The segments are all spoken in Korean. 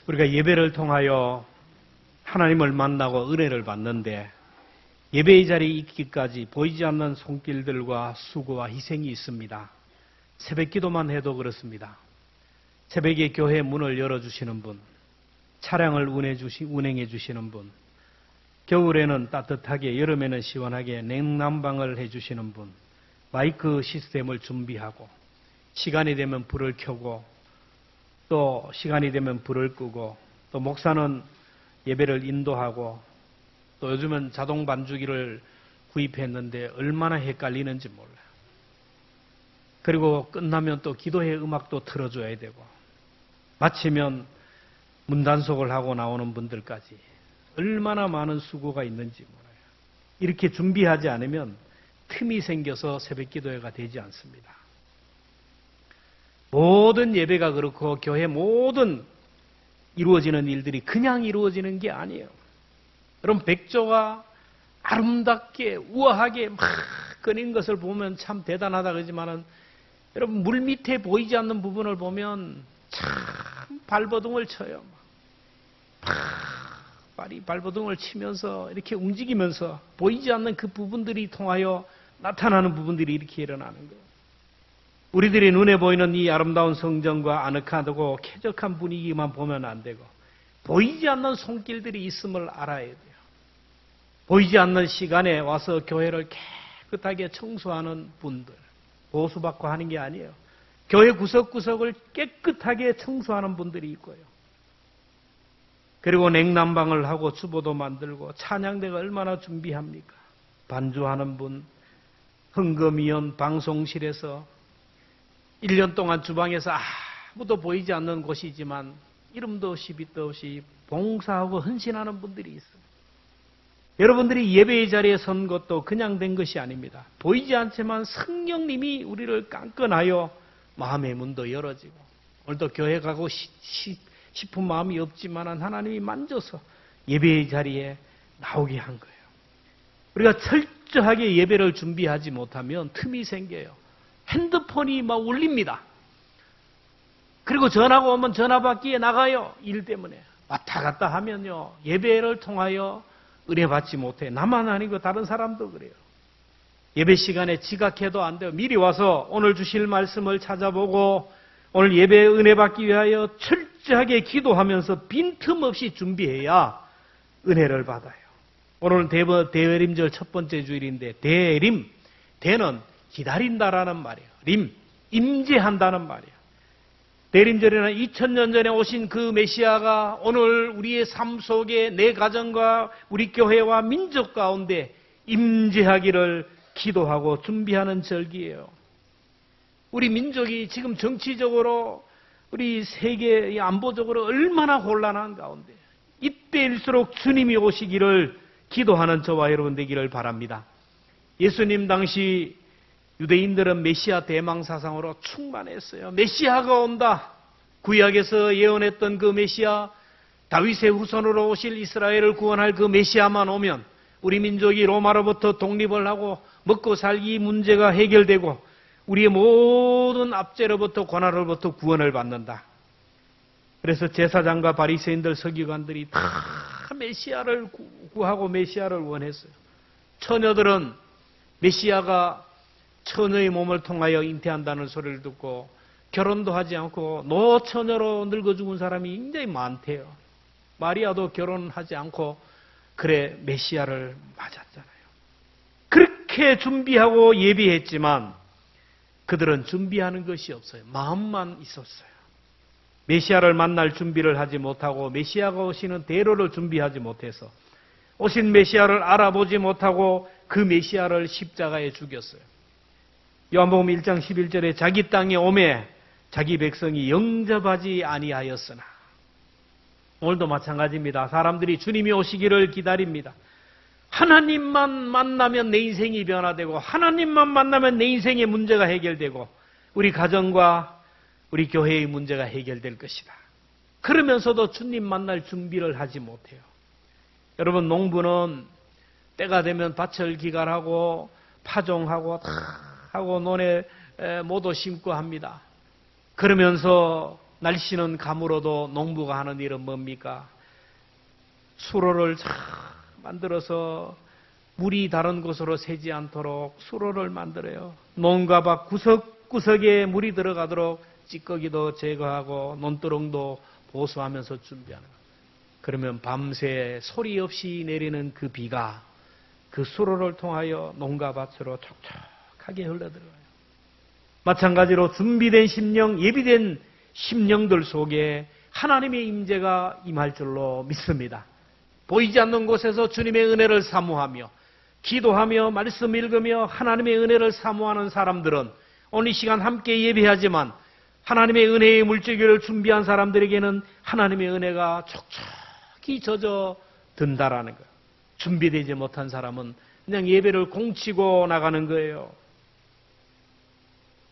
우리가 예배를 통하여 하나님을 만나고 은혜를 받는데 예배의 자리에 있기까지 보이지 않는 손길들과 수고와 희생이 있습니다. 새벽 기도만 해도 그렇습니다. 새벽에 교회 문을 열어주시는 분, 차량을 운행해 주시는 분, 겨울에는 따뜻하게 여름에는 시원하게 냉난방을 해주시는 분, 마이크 시스템을 준비하고 시간이 되면 불을 켜고 또 시간이 되면 불을 끄고 또 목사는 예배를 인도하고 또 요즘은 자동 반주기를 구입했는데 얼마나 헷갈리는지 몰라요. 그리고 끝나면 또 기도회 음악도 틀어줘야 되고 마치면 문단속을 하고 나오는 분들까지 얼마나 많은 수고가 있는지 몰라요. 이렇게 준비하지 않으면 틈이 생겨서 새벽 기도회가 되지 않습니다. 모든 예배가 그렇고 교회 모든 이루어지는 일들이 그냥 이루어지는 게 아니에요. 여러분 백조가 아름답게 우아하게 막 끄는 것을 보면 참 대단하다 그러지만은 여러분 물 밑에 보이지 않는 부분을 보면 참 발버둥을 쳐요. 발버둥을 치면서 이렇게 움직이면서 보이지 않는 그 부분들이 통하여 나타나는 부분들이 이렇게 일어나는 거예요. 우리들이 눈에 보이는 이 아름다운 성전과 아늑하고 쾌적한 분위기만 보면 안 되고 보이지 않는 손길들이 있음을 알아야 돼요. 보이지 않는 시간에 와서 교회를 깨끗하게 청소하는 분들, 보수받고 하는 게 아니에요. 교회 구석구석을 깨끗하게 청소하는 분들이 있고요. 그리고 냉난방을 하고 주보도 만들고 찬양대가 얼마나 준비합니까? 반주하는 분, 흥금위원 방송실에서 1년 동안 주방에서 아무도 보이지 않는 곳이지만 이름도 없이 빛도 없이 봉사하고 헌신하는 분들이 있어요. 여러분들이 예배의 자리에 선 것도 그냥 된 것이 아닙니다. 보이지 않지만 성령님이 우리를 깐건하여 마음의 문도 열어지고 오늘도 교회 가고 싶은 마음이 없지만 하나님이 만져서 예배의 자리에 나오게 한 거예요. 우리가 철저하게 예배를 준비하지 못하면 틈이 생겨요. 핸드폰이 막 울립니다. 그리고 전화가 오면 전화받기에 나가요. 일 때문에. 왔다 갔다 하면요. 예배를 통하여 은혜 받지 못해. 나만 아니고 다른 사람도 그래요. 예배 시간에 지각해도 안 돼요. 미리 와서 오늘 주실 말씀을 찾아보고 오늘 예배에 은혜 받기 위하여 철저하게 기도하면서 빈틈없이 준비해야 은혜를 받아요. 오늘은 대림절 첫 번째 주일인데 대림, 대는 기다린다라는 말이에요. 림, 임재한다는 말이에요. 대림절에는 2000년 전에 오신 그 메시아가 오늘 우리의 삶 속에 내 가정과 우리 교회와 민족 가운데 임재하기를 기도하고 준비하는 절기예요. 우리 민족이 지금 정치적으로 우리 세계 안보적으로 얼마나 곤란한 가운데 이때일수록 주님이 오시기를 기도하는 저와 여러분 되기를 바랍니다. 예수님 당시 유대인들은 메시아 대망 사상으로 충만했어요. 메시아가 온다. 구약에서 예언했던 그 메시아, 다윗의 후손으로 오실 이스라엘을 구원할 그 메시아만 오면 우리 민족이 로마로부터 독립을 하고 먹고 살기 문제가 해결되고 우리의 모든 압제로부터 고난으로부터 구원을 받는다. 그래서 제사장과 바리새인들 서기관들이 다 메시아를 구하고 메시아를 원했어요. 처녀들은 메시아가 처녀의 몸을 통하여 잉태한다는 소리를 듣고 결혼도 하지 않고 노처녀로 늙어 죽은 사람이 굉장히 많대요. 마리아도 결혼하지 않고 그래 메시아를 맞았잖아요. 그렇게 준비하고 예비했지만 그들은 준비하는 것이 없어요. 마음만 있었어요. 메시아를 만날 준비를 하지 못하고 메시아가 오시는 대로를 준비하지 못해서 오신 메시아를 알아보지 못하고 그 메시아를 십자가에 죽였어요. 요한복음 1장 11절에 자기 땅에 오매 자기 백성이 영접하지 아니하였으나 오늘도 마찬가지입니다. 사람들이 주님이 오시기를 기다립니다. 하나님만 만나면 내 인생이 변화되고 하나님만 만나면 내 인생의 문제가 해결되고 우리 가정과 우리 교회의 문제가 해결될 것이다. 그러면서도 주님 만날 준비를 하지 못해요. 여러분 농부는 때가 되면 밭을 기갈하고 파종하고 다 하고 논에 모도 심고 합니다. 그러면서 날씨는 가물어도 농부가 하는 일은 뭡니까? 수로를 잘 만들어서 물이 다른 곳으로 새지 않도록 수로를 만들어요. 논과 밭 구석구석에 물이 들어가도록 찌꺼기도 제거하고 논두렁도 보수하면서 준비하는 거예요. 그러면 밤새 소리 없이 내리는 그 비가 그 수로를 통하여 농가 밭으로 촉촉하게 흘러들어가요. 마찬가지로 준비된 심령, 예비된 심령들 속에 하나님의 임재가 임할 줄로 믿습니다. 보이지 않는 곳에서 주님의 은혜를 사모하며 기도하며 말씀 읽으며 하나님의 은혜를 사모하는 사람들은 오늘 이 시간 함께 예배하지만 하나님의 은혜의 물질기를 준비한 사람들에게는 하나님의 은혜가 촉촉히 젖어 든다라는 거예요. 준비되지 못한 사람은 그냥 예배를 공치고 나가는 거예요.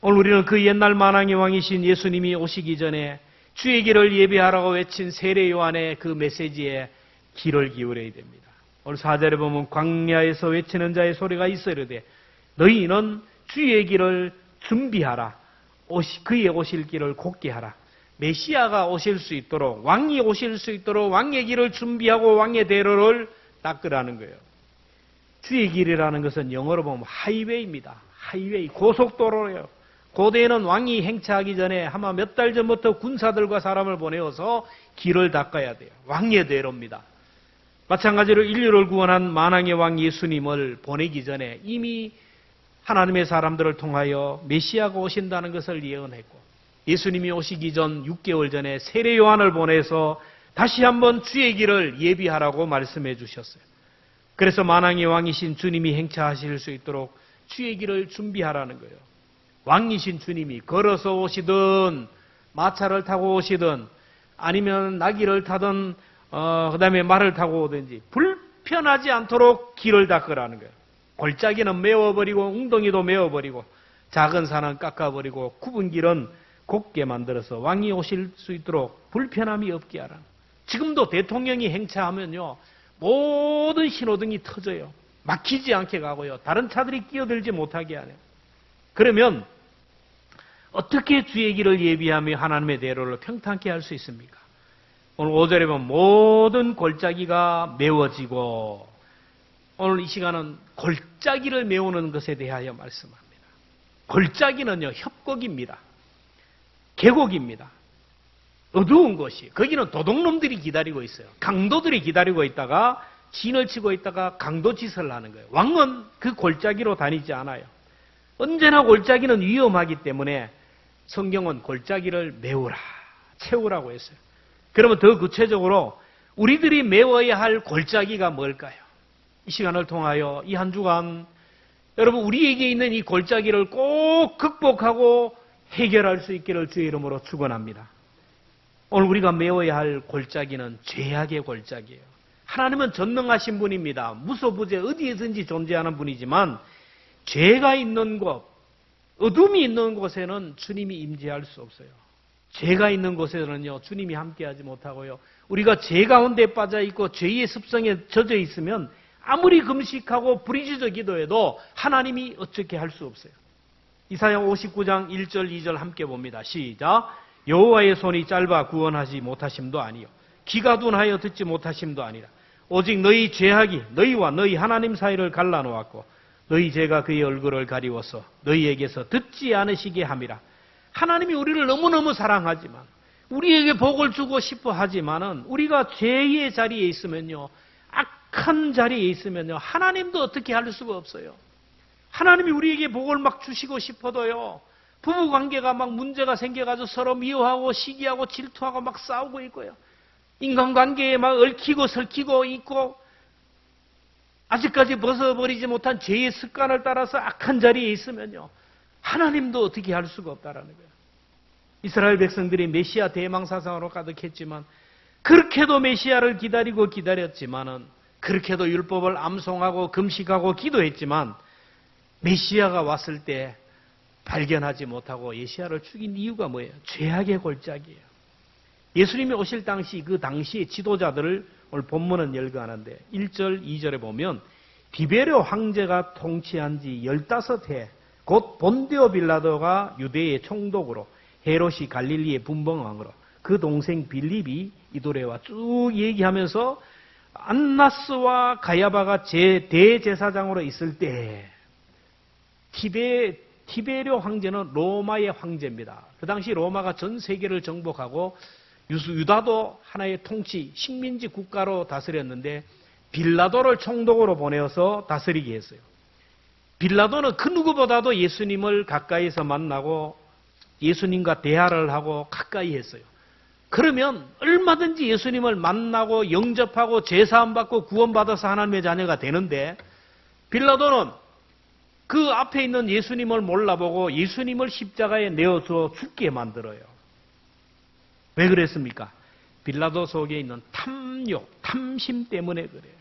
오늘 우리는 그 옛날 만왕의 왕이신 예수님이 오시기 전에 주의 길을 예배하라고 외친 세례 요한의 그 메시지에 귀를 기울여야 됩니다. 오늘 4절에 보면 광야에서 외치는 자의 소리가 있어 이르되 너희는 주의 길을 준비하라. 그의 오실 길을 곧게 하라. 메시아가 오실 수 있도록 왕이 오실 수 있도록 왕의 길을 준비하고 왕의 대로를 닦으라는 거예요. 주의 길이라는 것은 영어로 보면 하이웨이입니다. 하이웨이, 고속도로예요. 고대에는 왕이 행차하기 전에 아마 몇 달 전부터 군사들과 사람을 보내어서 길을 닦아야 돼요. 왕의 대로입니다. 마찬가지로 인류를 구원한 만왕의 왕 예수님을 보내기 전에 이미 하나님의 사람들을 통하여 메시아가 오신다는 것을 예언했고 예수님이 오시기 전 6개월 전에 세례 요한을 보내서 다시 한번 주의 길을 예비하라고 말씀해 주셨어요. 그래서 만왕의 왕이신 주님이 행차하실 수 있도록 주의 길을 준비하라는 거예요. 왕이신 주님이 걸어서 오시든 마차를 타고 오시든 아니면 나귀를 타든 그 다음에 말을 타고 오든지 불편하지 않도록 길을 닦으라는 거예요. 골짜기는 메워버리고 웅덩이도 메워버리고 작은 산은 깎아버리고 굽은 길은 곱게 만들어서 왕이 오실 수 있도록 불편함이 없게 하라. 지금도 대통령이 행차하면요 모든 신호등이 터져요. 막히지 않게 가고요. 다른 차들이 끼어들지 못하게 하네요. 그러면 어떻게 주의 길을 예비하며 하나님의 대로를 평탄케 할 수 있습니까? 오늘 5절에 보면 모든 골짜기가 메워지고 오늘 이 시간은 골짜기를 메우는 것에 대하여 말씀합니다. 골짜기는요 협곡입니다. 계곡입니다. 어두운 곳이 거기는 도둑놈들이 기다리고 있어요. 강도들이 기다리고 있다가 진을 치고 있다가 강도짓을 하는 거예요. 왕은 그 골짜기로 다니지 않아요. 언제나 골짜기는 위험하기 때문에 성경은 골짜기를 메우라, 채우라고 했어요. 그러면 더 구체적으로 우리들이 메워야 할 골짜기가 뭘까요? 이 시간을 통하여 이 한 주간 여러분 우리에게 있는 이 골짜기를 꼭 극복하고 해결할 수 있기를 주의 이름으로 축원합니다. 오늘 우리가 메워야 할 골짜기는 죄악의 골짜기예요. 하나님은 전능하신 분입니다. 무소부재 어디에든지 존재하는 분이지만 죄가 있는 곳, 어둠이 있는 곳에는 주님이 임재할 수 없어요. 죄가 있는 곳에는요 주님이 함께하지 못하고요. 우리가 죄 가운데 빠져 있고 죄의 습성에 젖어 있으면 아무리 금식하고 부르짖어 기도해도 하나님이 어떻게 할 수 없어요. 이사야 59장 1절 2절 함께 봅니다. 시작. 여호와의 손이 짧아 구원하지 못하심도 아니요 귀가 둔하여 듣지 못하심도 아니라 오직 너희 죄악이 너희와 너희 하나님 사이를 갈라놓았고 너희 죄가 그의 얼굴을 가리워서 너희에게서 듣지 않으시게 함이라. 하나님이 우리를 너무너무 사랑하지만 우리에게 복을 주고 싶어 하지만은 우리가 죄의 자리에 있으면요 악한 자리에 있으면요 하나님도 어떻게 할 수가 없어요. 하나님이 우리에게 복을 막 주시고 싶어도요 부부관계가 막 문제가 생겨가지고 서로 미워하고 시기하고 질투하고 막 싸우고 있고요. 인간관계에 막 얽히고 설키고 있고 아직까지 벗어버리지 못한 죄의 습관을 따라서 악한 자리에 있으면요 하나님도 어떻게 할 수가 없다라는 거예요. 이스라엘 백성들이 메시아 대망사상으로 가득했지만 그렇게도 메시아를 기다리고 기다렸지만은 그렇게도 율법을 암송하고 금식하고 기도했지만 메시아가 왔을 때 발견하지 못하고 메시아를 죽인 이유가 뭐예요? 죄악의 골짜기예요. 예수님이 오실 당시 그 당시의 지도자들을 오늘 본문은 열거하는데 1절 2절에 보면 디베레 황제가 통치한 지 15해 곧 본디오 빌라도가 유대의 총독으로 헤롯이 갈릴리의 분봉왕으로 그 동생 빌립이 이도레와 쭉 얘기하면서 안나스와 가야바가 대제사장으로 있을 때 티베리오 황제는 로마의 황제입니다. 그 당시 로마가 전 세계를 정복하고 유다도 하나의 통치, 식민지 국가로 다스렸는데 빌라도를 총독으로 보내어서 다스리게 했어요. 빌라도는 그 누구보다도 예수님을 가까이서 만나고 예수님과 대화를 하고 가까이 했어요. 그러면 얼마든지 예수님을 만나고 영접하고 제사함받고 구원받아서 하나님의 자녀가 되는데 빌라도는 그 앞에 있는 예수님을 몰라보고 예수님을 십자가에 내어줘 죽게 만들어요. 왜 그랬습니까? 빌라도 속에 있는 탐욕, 탐심 때문에 그래요.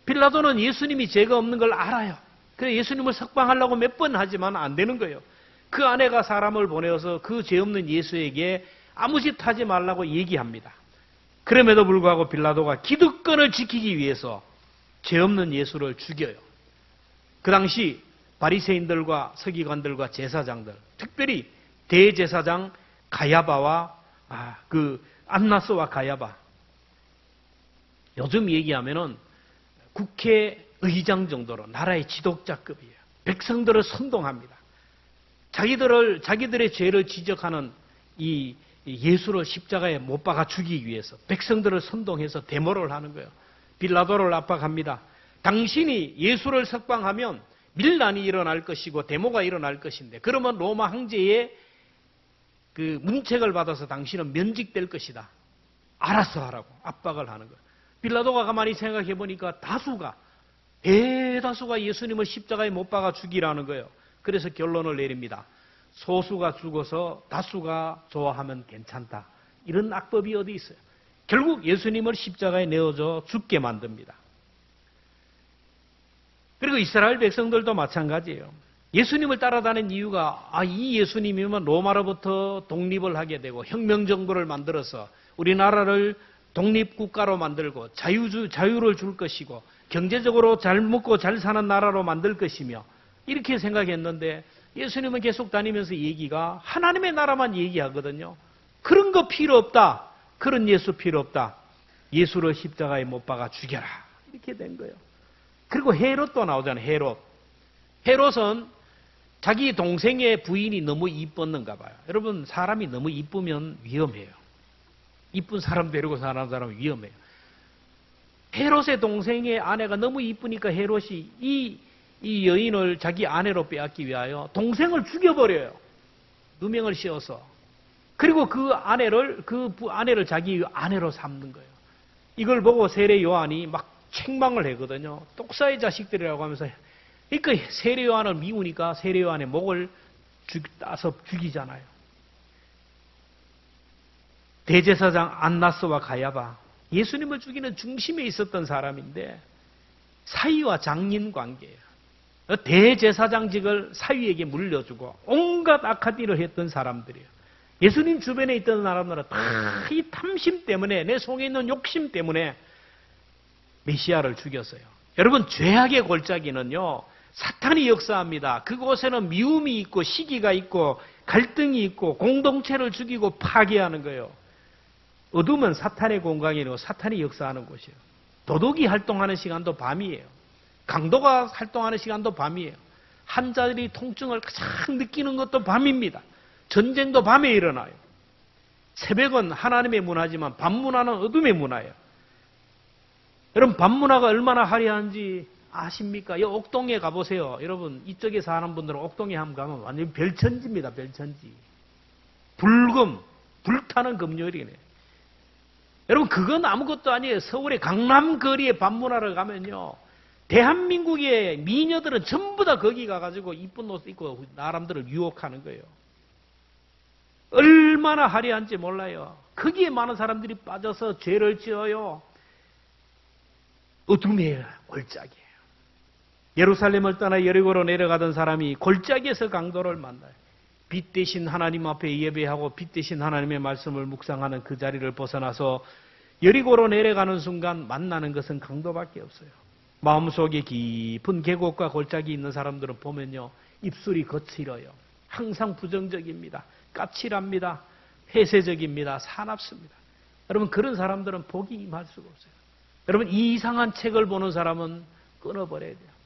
빌라도는 예수님이 죄가 없는 걸 알아요. 그래서 예수님을 석방하려고 몇 번 하지만 안 되는 거예요. 그 아내가 사람을 보내어서 그 죄 없는 예수에게 아무 짓 하지 말라고 얘기합니다. 그럼에도 불구하고 빌라도가 기득권을 지키기 위해서 죄 없는 예수를 죽여요. 그 당시 바리새인들과 서기관들과 제사장들, 특별히 대제사장 가야바와 그 안나스와 가야바, 요즘 얘기하면은 국회의장 정도로 나라의 지도자급이에요. 백성들을 선동합니다. 자기들의 죄를 지적하는 이 예수를 십자가에 못 박아 죽이기 위해서 백성들을 선동해서 데모를 하는 거예요. 빌라도를 압박합니다. 당신이 예수를 석방하면 밀란이 일어날 것이고 데모가 일어날 것인데 그러면 로마 황제의 그 문책을 받아서 당신은 면직될 것이다. 알아서 하라고 압박을 하는 거예요. 빌라도가 가만히 생각해 보니까 대다수가 예수님을 십자가에 못 박아 죽이라는 거예요. 그래서 결론을 내립니다. 소수가 죽어서 다수가 좋아하면 괜찮다. 이런 악법이 어디 있어요? 결국 예수님을 십자가에 내어줘 죽게 만듭니다. 그리고 이스라엘 백성들도 마찬가지예요. 예수님을 따라다니는 이유가 이 예수님이면 로마로부터 독립을 하게 되고 혁명정부를 만들어서 우리나라를 독립국가로 만들고 자유를 줄 것이고 경제적으로 잘 먹고 잘 사는 나라로 만들 것이며 이렇게 생각했는데 예수님은 계속 다니면서 얘기가 하나님의 나라만 얘기하거든요. 그런 거 필요 없다. 그런 예수 필요 없다. 예수를 십자가에 못 박아 죽여라. 이렇게 된 거예요. 그리고 헤롯도 나오잖아요. 헤롯은 자기 동생의 부인이 너무 이뻤는가 봐요. 여러분 사람이 너무 이쁘면 위험해요. 이쁜 사람 데리고 사는 사람은 위험해요. 헤롯의 동생의 아내가 너무 이쁘니까 헤롯이 이 여인을 자기 아내로 빼앗기 위하여 동생을 죽여버려요. 누명을 씌워서. 그리고 그 아내를 자기 아내로 삼는 거예요. 이걸 보고 세례 요한이 막 책망을 하거든요. 똑사의 자식들이라고 하면서. 그러니까 세례 요한을 미우니까 세례 요한의 목을 따서 죽이잖아요. 대제사장 안나스와 가야바, 예수님을 죽이는 중심에 있었던 사람인데 사위와 장인 관계예요. 대제사장직을 사위에게 물려주고 온갖 악한 일을 했던 사람들이에요. 예수님 주변에 있던 사람들은 다 이 탐심 때문에 내 속에 있는 욕심 때문에 메시아를 죽였어요. 여러분 죄악의 골짜기는요 사탄이 역사합니다. 그곳에는 미움이 있고 시기가 있고 갈등이 있고 공동체를 죽이고 파괴하는 거예요. 어둠은 사탄의 공간이고 사탄이 역사하는 곳이에요. 도둑이 활동하는 시간도 밤이에요. 강도가 활동하는 시간도 밤이에요. 환자들이 통증을 가장 느끼는 것도 밤입니다. 전쟁도 밤에 일어나요. 새벽은 하나님의 문화지만 밤문화는 어둠의 문화예요. 여러분 밤문화가 얼마나 화려한지 아십니까? 이 옥동에 가보세요. 여러분 이쪽에 사는 분들은 옥동에 한번 가면 완전히 별천지입니다. 별천지. 불타는 금요일이네. 여러분 그건 아무것도 아니에요. 서울의 강남거리의 밤문화를 가면요. 대한민국의 미녀들은 전부 다 거기 가가지고 이쁜 옷 입고 사람들을 유혹하는 거예요. 얼마나 화려한지 몰라요. 거기에 많은 사람들이 빠져서 죄를 지어요. 어둠의 골짜기예요. 예루살렘을 떠나 여리고로 내려가던 사람이 골짜기에서 강도를 만나요. 빛 대신 하나님 앞에 예배하고 빛 대신 하나님의 말씀을 묵상하는 그 자리를 벗어나서 여리고로 내려가는 순간 만나는 것은 강도밖에 없어요. 마음속에 깊은 계곡과 골짜기 있는 사람들은 보면요. 입술이 거칠어요. 항상 부정적입니다. 까칠합니다. 폐쇄적입니다. 사납습니다. 여러분 그런 사람들은 복이 임할 수가 없어요. 여러분 이 이상한 책을 보는 사람은 끊어버려야 돼요.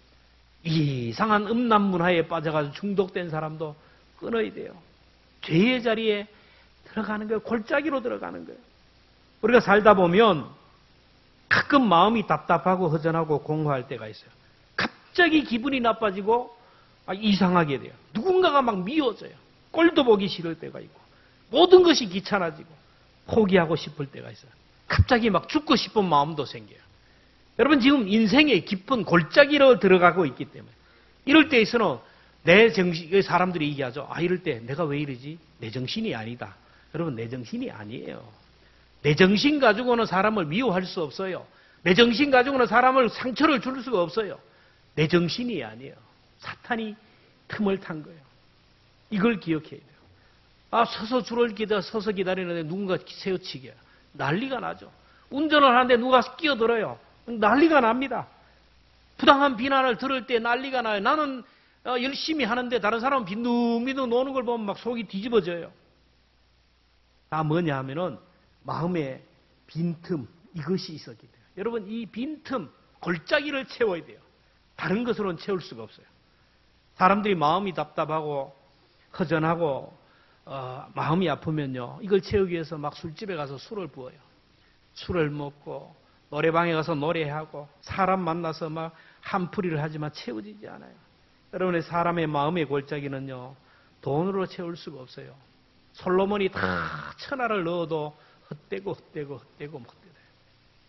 이 이상한 음란 문화에 빠져가지고 중독된 사람도 끊어야 돼요. 죄의 자리에 들어가는 거예요. 골짜기로 들어가는 거예요. 우리가 살다 보면 가끔 마음이 답답하고 허전하고 공허할 때가 있어요. 갑자기 기분이 나빠지고 이상하게 돼요. 누군가가 막 미워져요. 꼴도 보기 싫을 때가 있고 모든 것이 귀찮아지고 포기하고 싶을 때가 있어요. 갑자기 막 죽고 싶은 마음도 생겨요. 여러분 지금 인생의 깊은 골짜기로 들어가고 있기 때문에 이럴 때에서는 내 정신, 사람들이 얘기하죠. 이럴 때 내가 왜 이러지? 내 정신이 아니다. 여러분 내 정신이 아니에요. 내 정신 가지고는 사람을 미워할 수 없어요. 내 정신 가지고는 사람을 상처를 줄 수가 없어요. 내 정신이 아니에요. 사탄이 틈을 탄 거예요. 이걸 기억해야 돼요. 서서 줄을 서서 기다리는데 누군가 세워치게 난리가 나죠. 운전을 하는데 누가 끼어들어요. 난리가 납니다. 부당한 비난을 들을 때 난리가 나요. 나는 열심히 하는데 다른 사람은 빈둥빈둥 노는 걸 보면 막 속이 뒤집어져요. 다 뭐냐 하면은 마음의 빈틈 이것이 있었기 때문에 여러분 이 빈틈 골짜기를 채워야 돼요. 다른 것으로는 채울 수가 없어요. 사람들이 마음이 답답하고 허전하고 마음이 아프면요 이걸 채우기 위해서 막 술집에 가서 술을 부어요. 술을 먹고 노래방에 가서 노래하고 사람 만나서 막 한풀이를 하지만 채워지지 않아요. 여러분의 사람의 마음의 골짜기는요 돈으로 채울 수가 없어요. 솔로몬이 다 천하를 넣어도 헛되고 못 돼요.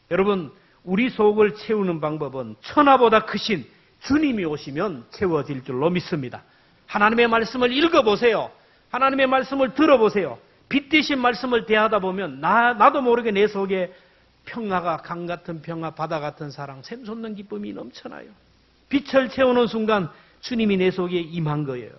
여러분 우리 속을 채우는 방법은 천하보다 크신 주님이 오시면 채워질 줄로 믿습니다. 하나님의 말씀을 읽어보세요. 하나님의 말씀을 들어보세요. 빛 대신 말씀을 대하다 보면 나도 모르게 내 속에 평화가 강 같은 평화, 바다 같은 사랑, 샘솟는 기쁨이 넘쳐나요. 빛을 채우는 순간 주님이 내 속에 임한 거예요.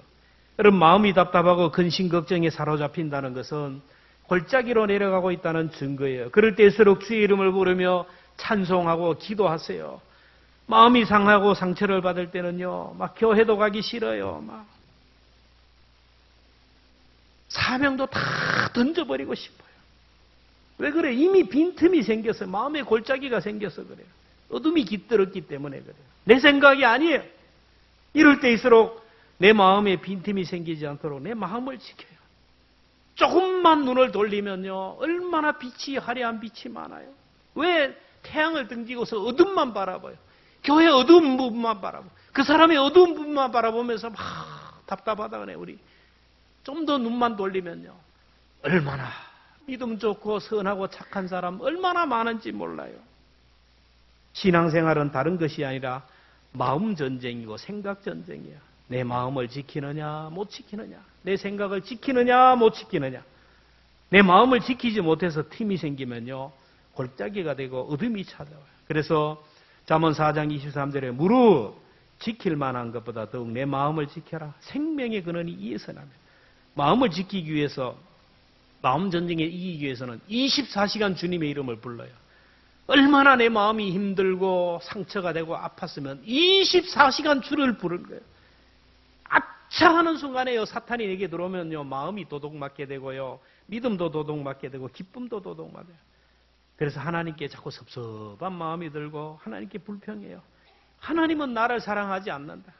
여러분 마음이 답답하고 근심 걱정에 사로잡힌다는 것은 골짜기로 내려가고 있다는 증거예요. 그럴 때일수록 주의 이름을 부르며 찬송하고 기도하세요. 마음이 상하고 상처를 받을 때는요 막 교회도 가기 싫어요. 막 사명도 다 던져버리고 싶어요. 왜 그래? 이미 빈틈이 생겼어요. 마음의 골짜기가 생겨서 그래요. 어둠이 깃들었기 때문에 그래요. 내 생각이 아니에요. 이럴 때일수록 내 마음에 빈틈이 생기지 않도록 내 마음을 지켜요. 조금만 눈을 돌리면요 얼마나 빛이 화려한 빛이 많아요. 왜 태양을 등지고서 어둠만 바라봐요. 교회 어두운 부분만 바라보고 그 사람의 어두운 부분만 바라보면서 막 답답하다 그래. 우리 좀 더 눈만 돌리면요 얼마나 믿음 좋고 선하고 착한 사람 얼마나 많은지 몰라요. 신앙생활은 다른 것이 아니라 마음 전쟁이고 생각 전쟁이야. 내 마음을 지키느냐 못 지키느냐, 내 생각을 지키느냐 못 지키느냐. 내 마음을 지키지 못해서 틈이 생기면요 골짜기가 되고 어둠이 찾아와요. 그래서 잠언 4장 23절에 무릇 지킬 만한 것보다 더욱 내 마음을 지켜라. 생명의 근원이 이에서 나면. 마음을 지키기 위해서 마음 전쟁에 이기기 위해서는 24시간 주님의 이름을 불러요. 얼마나 내 마음이 힘들고 상처가 되고 아팠으면 24시간 주를 부른 거예요. 아차 하는 순간에요 사탄이 내게 들어오면요 마음이 도둑맞게 되고요 믿음도 도둑맞게 되고 기쁨도 도둑맞아요. 그래서 하나님께 자꾸 섭섭한 마음이 들고 하나님께 불평해요. 하나님은 나를 사랑하지 않는다.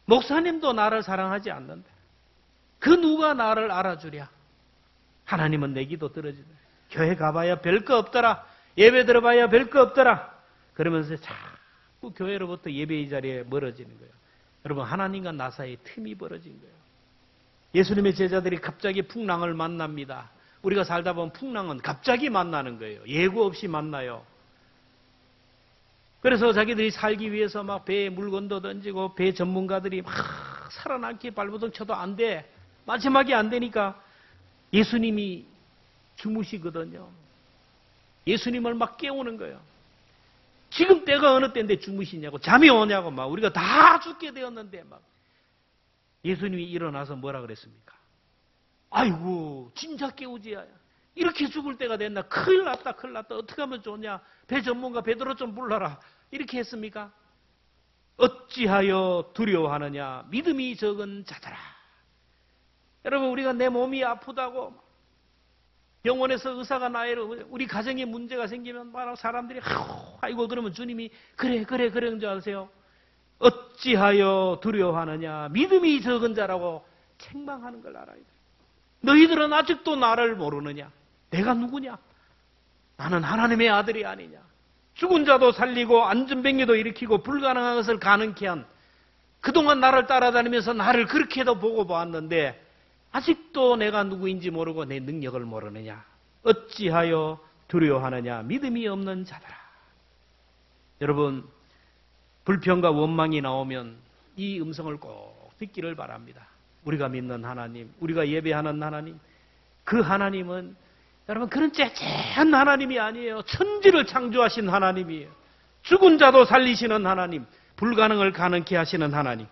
목사님도 나를 사랑하지 않는다. 그 누가 나를 알아주랴. 하나님은 내 기도 들어주더라. 교회 가봐야 별거 없더라. 예배 들어봐야 별거 없더라. 그러면서 자꾸 교회로부터 예배의 자리에 멀어지는 거예요. 여러분 하나님과 나 사이에 틈이 벌어진 거예요. 예수님의 제자들이 갑자기 풍랑을 만납니다. 우리가 살다 보면 풍랑은 갑자기 만나는 거예요. 예고 없이 만나요. 그래서 자기들이 살기 위해서 막 배에 물건도 던지고 배 전문가들이 막 살아남기 발버둥 쳐도 안 돼. 마지막에 안 되니까 예수님이 주무시거든요. 예수님을 막 깨우는 거예요. 지금 때가 어느 때인데 주무시냐고 잠이 오냐고 막 우리가 다 죽게 되었는데 막 예수님이 일어나서 뭐라 그랬습니까? 아이고 진짜 깨우지야. 이렇게 죽을 때가 됐나? 큰일 났다 큰일 났다. 어떻게 하면 좋냐? 배 전문가 베드로 좀 불러라. 이렇게 했습니까? 어찌하여 두려워하느냐? 믿음이 적은 자들아. 여러분, 우리가 내 몸이 아프다고 병원에서 의사가 나이로 우리 가정에 문제가 생기면 바로 사람들이 아이고 그러면 주님이 그래 그런 줄 아세요? 어찌하여 두려워하느냐? 믿음이 적은 자라고 책망하는 걸 알아야 돼. 너희들은 아직도 나를 모르느냐? 내가 누구냐? 나는 하나님의 아들이 아니냐? 죽은 자도 살리고 안전병기도 일으키고 불가능한 것을 가능케 한, 그동안 나를 따라다니면서 나를 그렇게도 보고 보았는데 아직도 내가 누구인지 모르고 내 능력을 모르느냐? 어찌하여 두려워하느냐? 믿음이 없는 자들아. 여러분, 불평과 원망이 나오면 이 음성을 꼭 듣기를 바랍니다. 우리가 믿는 하나님, 우리가 예배하는 하나님, 그 하나님은 여러분 그런 째째한 하나님이 아니에요. 천지를 창조하신 하나님이에요. 죽은 자도 살리시는 하나님, 불가능을 가능케 하시는 하나님,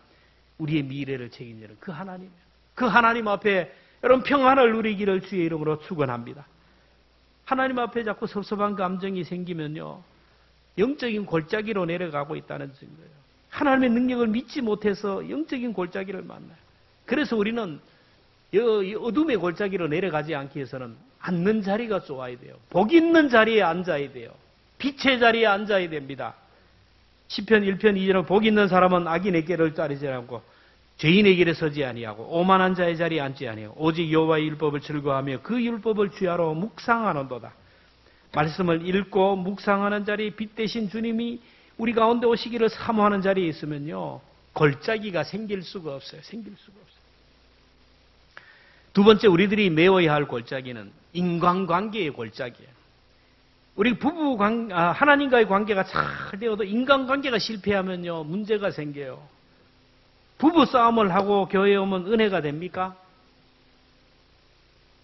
우리의 미래를 책임지는 그 하나님이에요. 그 하나님 앞에 여러분 평안을 누리기를 주의 이름으로 축원합니다. 하나님 앞에 자꾸 섭섭한 감정이 생기면요, 영적인 골짜기로 내려가고 있다는 증거예요. 하나님의 능력을 믿지 못해서 영적인 골짜기를 만나요. 그래서 우리는 어둠의 골짜기로 내려가지 않기 위해서는 앉는 자리가 좋아야 돼요. 복 있는 자리에 앉아야 돼요. 빛의 자리에 앉아야 됩니다. 시편 1편 2절에 복 있는 사람은 악인의 꾀를 따르지 않고 죄인의 길에 서지 아니하고 오만한 자의 자리에 앉지 아니하고 오직 여호와의 율법을 즐거워하며 그 율법을 주야로 묵상하는도다. 말씀을 읽고 묵상하는 자리에 빛 대신 주님이 우리 가운데 오시기를 사모하는 자리에 있으면요, 골짜기가 생길 수가 없어요. 생길 수가 없어요. 두 번째, 우리들이 메워야 할 골짜기는 인간관계의 골짜기예요. 우리 하나님과의 관계가 잘 되어도 인간관계가 실패하면요, 문제가 생겨요. 부부 싸움을 하고 교회에 오면 은혜가 됩니까?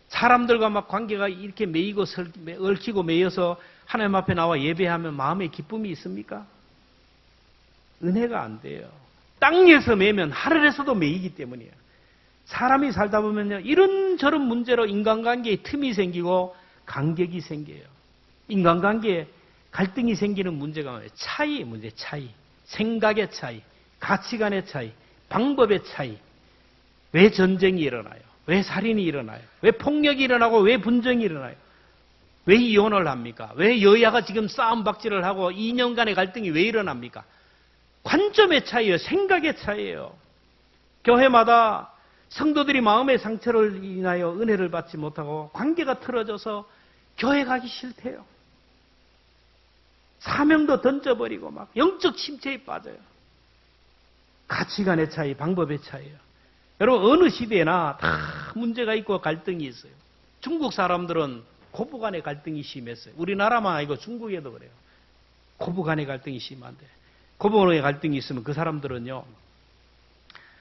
사람들과 막 관계가 이렇게 매이고 얽히고 매여서 하나님 앞에 나와 예배하면 마음에 기쁨이 있습니까? 은혜가 안 돼요. 땅에서 매면 하늘에서도 매이기 때문이에요. 사람이 살다 보면요, 이런저런 문제로 인간관계에 틈이 생기고 간격이 생겨요. 인간관계에 갈등이 생기는 문제가 뭐예요? 차이의 문제, 차이. 생각의 차이, 가치관의 차이, 방법의 차이. 왜 전쟁이 일어나요? 왜 살인이 일어나요? 왜 폭력이 일어나고 왜 분쟁이 일어나요? 왜 이혼을 합니까? 왜 여야가 지금 싸움박질을 하고 2년간의 갈등이 왜 일어납니까? 관점의 차이예요. 생각의 차이예요. 교회마다 성도들이 마음의 상처를 인하여 은혜를 받지 못하고 관계가 틀어져서 교회 가기 싫대요. 사명도 던져버리고 막 영적 침체에 빠져요. 가치관의 차이, 방법의 차이예요. 여러분, 어느 시대나 다 문제가 있고 갈등이 있어요. 중국 사람들은 고부간의 갈등이 심했어요. 우리나라만 아니고 중국에도 그래요. 고부간의 갈등이 심한데, 고부간의 갈등이 있으면 그 사람들은요,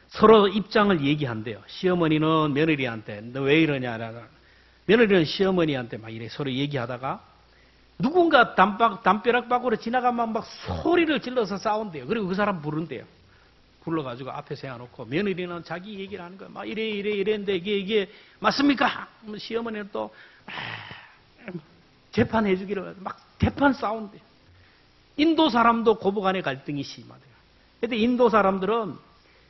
서로 입장을 얘기한대요. 시어머니는 며느리한테 너 왜 이러냐, 며느리는 시어머니한테 막 이래 서로 얘기하다가 누군가 담벼락 밖으로 지나가면 막 소리를 질러서 싸운대요. 그리고 그 사람 부른대요. 불러가지고 앞에 세워놓고 며느리는 자기 얘기를 하는 거야. 막 이랬는데 이게 맞습니까? 시어머니는 또 재판해 주기를 막 재판 싸운대요. 인도 사람도 고부간의 갈등이 심하대요. 근데 인도 사람들은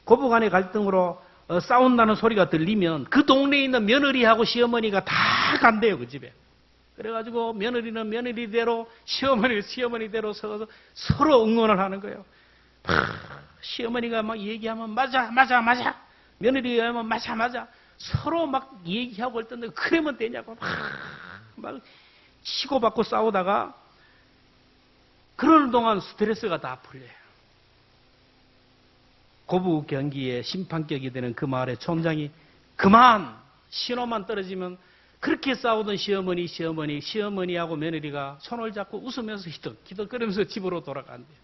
고부간의 갈등으로 싸운다는 소리가 들리면 그 동네에 있는 며느리하고 시어머니가 다 간대요, 그 집에. 그래가지고 며느리는 며느리대로 시어머니는 시어머니대로 서서 서로 응원을 하는 거예요. 시어머니가 막 얘기하면 맞아. 며느리가 하면 맞아. 서로 막 얘기하고 있던데 그러면 되냐고 막 치고받고 싸우다가 그러는 동안 스트레스가 다 풀려요. 고부 경기에 심판격이 되는 그 마을의 촌장이 그만 신호만 떨어지면 그렇게 싸우던 시어머니하고 며느리가 손을 잡고 웃으면서 히덕히덕거리면서 집으로 돌아간대요.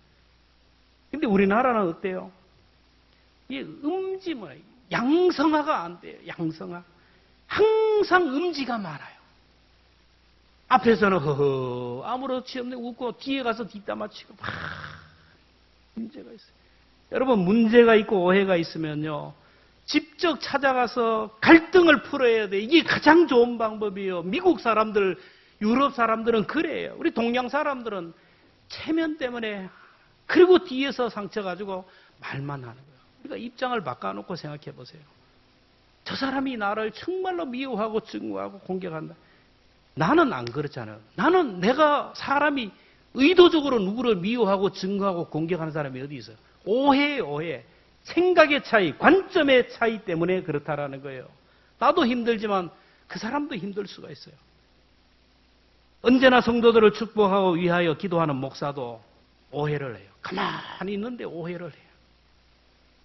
근데 우리나라는 어때요? 이 양성화가 안 돼요. 양성화. 항상 음지가 많아요. 앞에서는 허허 아무렇지 없네 웃고 뒤에 가서 뒷담화치고 막 문제가 있어요. 여러분, 문제가 있고 오해가 있으면요, 직접 찾아가서 갈등을 풀어야 돼. 이게 가장 좋은 방법이에요. 미국 사람들, 유럽 사람들은 그래요. 우리 동양 사람들은 체면 때문에 그리고 뒤에서 상처 가지고 말만 하는 거예요. 우리가 입장을 바꿔놓고 생각해 보세요. 저 사람이 나를 정말로 미워하고 증오하고 공격한다. 나는 안 그렇잖아요. 나는 내가 사람이 의도적으로 누구를 미워하고 증오하고 공격하는 사람이 어디 있어요? 오해예요, 오해. 생각의 차이, 관점의 차이 때문에 그렇다라는 거예요. 나도 힘들지만 그 사람도 힘들 수가 있어요. 언제나 성도들을 축복하고 위하여 기도하는 목사도 오해를 해요. 가만히 있는데 오해를 해요.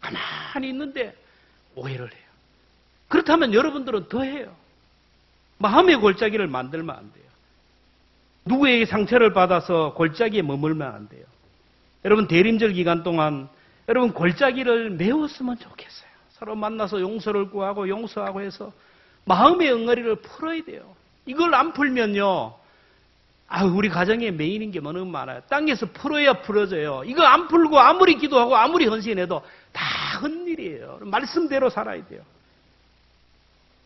가만히 있는데 오해를 해요. 그렇다면 여러분들은 더 해요. 마음의 골짜기를 만들면 안 돼요. 누구에게 상처를 받아서 골짜기에 머물면 안 돼요. 여러분 대림절 기간 동안 여러분 골짜기를 메웠으면 좋겠어요. 서로 만나서 용서를 구하고 용서하고 해서 마음의 엉거리를 풀어야 돼요. 이걸 안 풀면요. 우리 가정에 메인인 게 너무 많아요. 땅에서 풀어야 풀어져요. 이거 안 풀고 아무리 기도하고 아무리 헌신해도 다 헛일이에요. 말씀대로 살아야 돼요.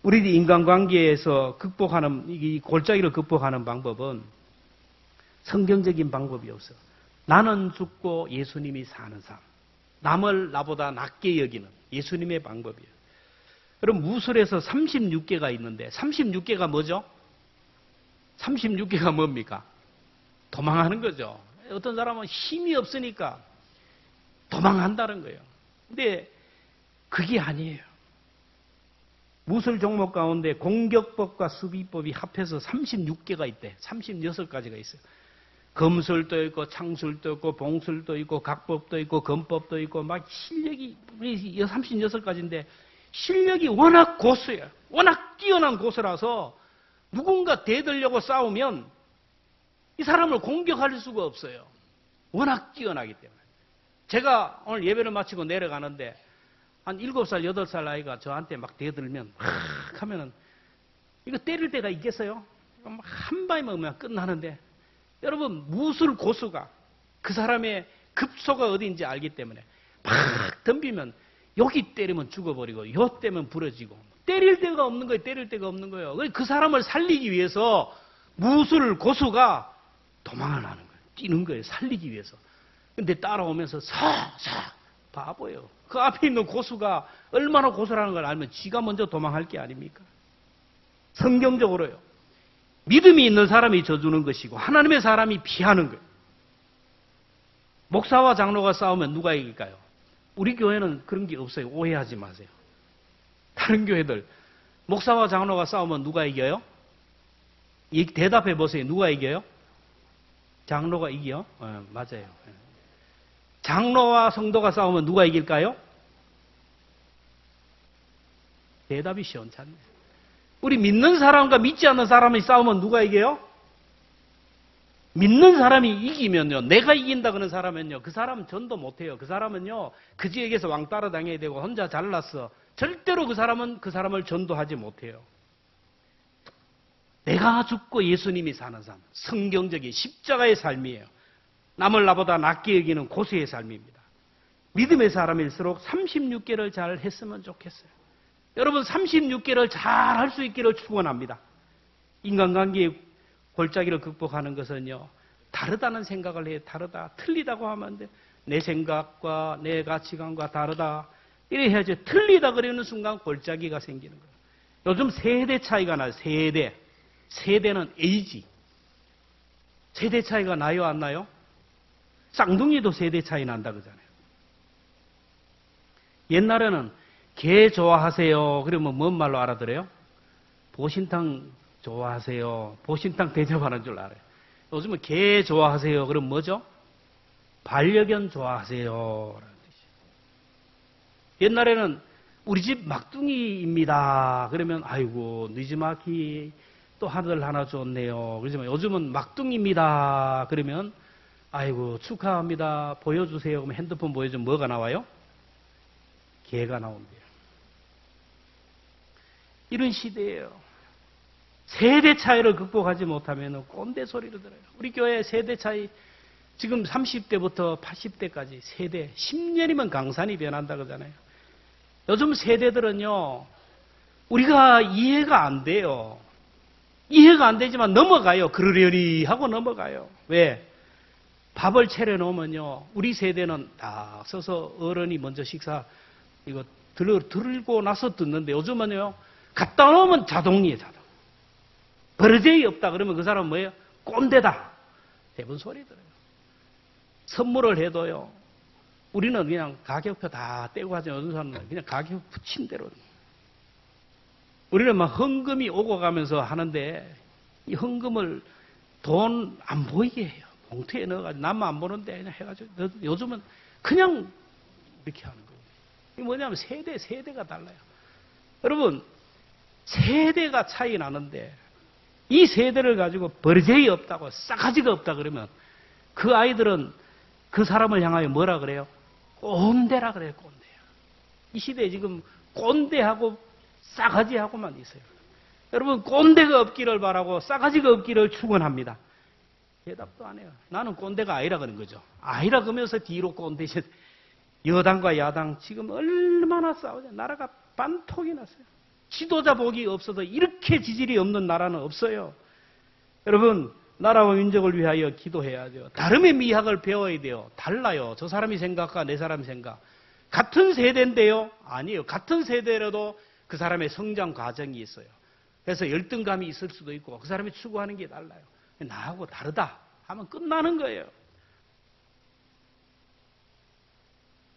우리 인간관계에서 극복하는 이 골짜기를 극복하는 방법은 성경적인 방법이 없어. 나는 죽고 예수님이 사는 삶. 남을 나보다 낮게 여기는 예수님의 방법이에요. 그럼 무술에서 36개가 있는데 36개가 뭐죠? 36개가 뭡니까? 도망하는 거죠. 어떤 사람은 힘이 없으니까 도망한다는 거예요. 근데 그게 아니에요. 무술 종목 가운데 공격법과 수비법이 합해서 36개가 있대. 36가지가 있어요. 검술도 있고 창술도 있고 봉술도 있고 각법도 있고 검법도 있고 막 실력이 36가지인데 실력이 워낙 고수예요. 워낙 뛰어난 고수라서 누군가 대들려고 싸우면 이 사람을 공격할 수가 없어요. 워낙 뛰어나기 때문에. 제가 오늘 예배를 마치고 내려가는데 한 7살, 8살 아이가 저한테 막 대들면 막 하면은 이거 때릴 때가 있겠어요? 한 방에 먹으면 끝나는데 여러분 무술 고수가 그 사람의 급소가 어디인지 알기 때문에 막 덤비면 여기 때리면 죽어버리고 요 때면 부러지고 때릴 데가 없는 거예요. 때릴 데가 없는 거예요. 그 사람을 살리기 위해서 무술 고수가 도망을 하는 거예요. 뛰는 거예요. 살리기 위해서. 근데 따라오면서 사 바보예요. 그 앞에 있는 고수가 얼마나 고수라는 걸 알면 지가 먼저 도망할 게 아닙니까? 성경적으로요. 믿음이 있는 사람이 져주는 것이고 하나님의 사람이 피하는 거예요. 목사와 장로가 싸우면 누가 이길까요? 우리 교회는 그런 게 없어요. 오해하지 마세요. 다른 교회들 목사와 장로가 싸우면 누가 이겨요? 대답해 보세요. 누가 이겨요? 장로가 이겨요? 맞아요. 장로와 성도가 싸우면 누가 이길까요? 대답이 시원찮네. 우리 믿는 사람과 믿지 않는 사람이 싸우면 누가 이겨요? 믿는 사람이 이기면요, 내가 이긴다 그런 사람은요, 그 사람은 전도 못해요. 그 사람은요, 그지에게서 왕따라 당해야 되고 혼자 잘났어. 절대로 그 사람은 그 사람을 전도하지 못해요. 내가 죽고 예수님이 사는 삶, 성경적인 십자가의 삶이에요. 남을 나보다 낮게 여기는 고수의 삶입니다. 믿음의 사람일수록 36개를 잘 했으면 좋겠어요. 여러분 36개를 잘 할 수 있기를 축원합니다. 인간관계의 골짜기를 극복하는 것은요, 다르다는 생각을 해요. 다르다. 틀리다고 하면 안 돼. 내 생각과 내 가치관과 다르다. 이래 해야지. 틀리다 그러는 순간 골짜기가 생기는 거예요. 요즘 세대 차이가 나요. 세대. 세대는 에이지. 세대 차이가 나요, 안 나요? 쌍둥이도 세대 차이 난다 그러잖아요. 옛날에는 개 좋아하세요. 그러면 뭔 말로 알아들어요? 보신탕 좋아하세요. 보신탕 대접하는 줄 알아요. 요즘은 개 좋아하세요. 그럼 뭐죠? 반려견 좋아하세요. 라는 뜻이에요. 옛날에는 우리 집 막둥이입니다. 그러면 아이고 느지막이 또 아들 하나 줬네요. 그러지만 요즘은 막둥이입니다. 그러면 아이고 축하합니다. 보여주세요. 그러면 핸드폰 보여주면 뭐가 나와요? 개가 나옵니다. 이런 시대예요. 세대 차이를 극복하지 못하면 꼰대 소리를 들어요. 우리 교회 세대 차이 지금 30대부터 80대까지 세대 10년이면 강산이 변한다 그러잖아요. 요즘 세대들은요, 우리가 이해가 안 돼요. 이해가 안 되지만 넘어가요. 그러려니 하고 넘어가요. 왜? 밥을 차려놓으면요, 우리 세대는 딱 서서 어른이 먼저 식사 이거 들고 나서 듣는데 요즘은요, 갖다 놓으면 자동이에요, 자동. 버르제이 없다 그러면 그 사람은 뭐예요? 꼰대다. 대부분 소리 들어요. 선물을 해도요, 우리는 그냥 가격표 다 떼고 하지, 어떤 사람은 그냥 가격 붙인 대로. 우리는 막 헌금이 오고 가면서 하는데, 이 헌금을 돈 안 보이게 해요. 봉투에 넣어가지고, 남만 안 보는데, 그냥 해가지고, 요즘은 그냥 이렇게 하는 거예요. 이게 뭐냐면 세대가 달라요. 여러분, 세대가 차이 나는데, 이 세대를 가지고 버르제이 없다고, 싸가지가 없다 그러면, 그 아이들은 그 사람을 향하여 뭐라 그래요? 꼰대라 그래요, 꼰대. 이 시대에 지금 꼰대하고 싸가지하고만 있어요. 여러분, 꼰대가 없기를 바라고 싸가지가 없기를 축원합니다. 대답도 안 해요. 나는 꼰대가 아니라 그런 거죠. 아니라 그러면서 뒤로 꼰대시. 여당과 야당 지금 얼마나 싸우냐. 나라가 반통이 났어요. 지도자 복이 없어도 이렇게 지질이 없는 나라는 없어요. 여러분, 나라와 민족을 위하여 기도해야죠. 다름의 미학을 배워야 돼요. 달라요. 저 사람이 생각과 내 사람이 생각. 같은 세대인데요? 아니에요. 같은 세대라도 그 사람의 성장 과정이 있어요. 그래서 열등감이 있을 수도 있고 그 사람이 추구하는 게 달라요. 나하고 다르다 하면 끝나는 거예요.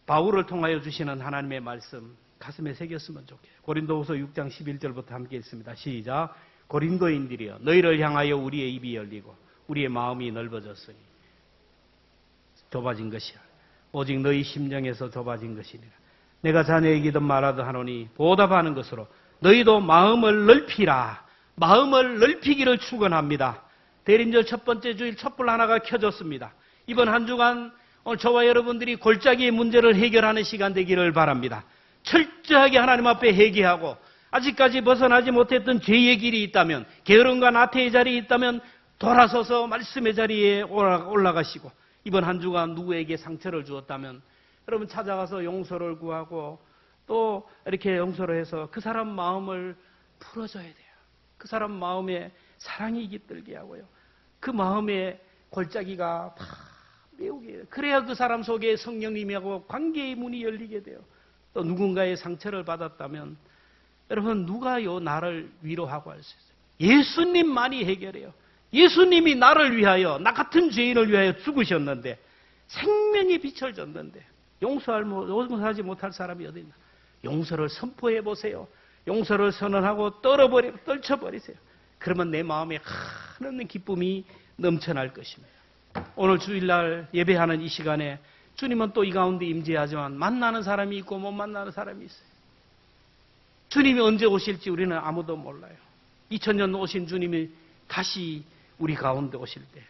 바울을 통하여 주시는 하나님의 말씀 가슴에 새겼으면 좋겠어요. 고린도후서 6장 11절부터 함께 읽습니다. 시작. 고린도인들이여 너희를 향하여 우리의 입이 열리고 우리의 마음이 넓어졌으니 좁아진 것이야. 오직 너희 심령에서 좁아진 것이니라. 내가 자네에게든 말하든 하노니 보답하는 것으로 너희도 마음을 넓히라. 마음을 넓히기를 축원합니다. 대림절 첫 번째 주일 촛불 하나가 켜졌습니다. 이번 한 주간 오늘 저와 여러분들이 골짜기의 문제를 해결하는 시간 되기를 바랍니다. 철저하게 하나님 앞에 회개하고 아직까지 벗어나지 못했던 죄의 길이 있다면, 게으름과 나태의 자리에 있다면 돌아서서 말씀의 자리에 올라가시고, 이번 한 주간 누구에게 상처를 주었다면 여러분 찾아가서 용서를 구하고 또 이렇게 용서를 해서 그 사람 마음을 풀어줘야 돼요. 그 사람 마음에 사랑이 깃들게 하고요. 그 마음에 골짜기가 다 메우게 해요. 그래야 그 사람 속에 성령님하고 관계의 문이 열리게 돼요. 또 누군가의 상처를 받았다면 여러분 누가요 나를 위로하고 할 수 있어요? 예수님만이 해결해요. 예수님이 나를 위하여 나 같은 죄인을 위하여 죽으셨는데 생명의 빛을 줬는데 용서하지 못할 사람이 어디 있나? 용서를 선포해 보세요. 용서를 선언하고 떨쳐버리세요. 그러면 내 마음에 하나님 기쁨이 넘쳐날 것입니다. 오늘 주일날 예배하는 이 시간에 주님은 또 이 가운데 임재하지만 만나는 사람이 있고 못 만나는 사람이 있어요. 주님이 언제 오실지 우리는 아무도 몰라요. 2000년 오신 주님이 다시 우리 가운데 오실 때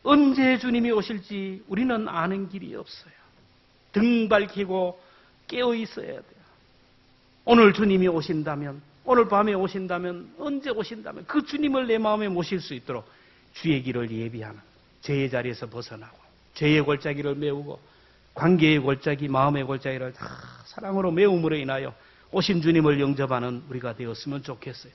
언제 주님이 오실지 우리는 아는 길이 없어요. 등 밝히고 깨어 있어야 돼요. 오늘 주님이 오신다면, 오늘 밤에 오신다면, 언제 오신다면 그 주님을 내 마음에 모실 수 있도록 주의 길을 예비하는 죄의 자리에서 벗어나고 죄의 골짜기를 메우고 관계의 골짜기, 마음의 골짜기를 다 사랑으로 메움으로 인하여 오신 주님을 영접하는 우리가 되었으면 좋겠어요.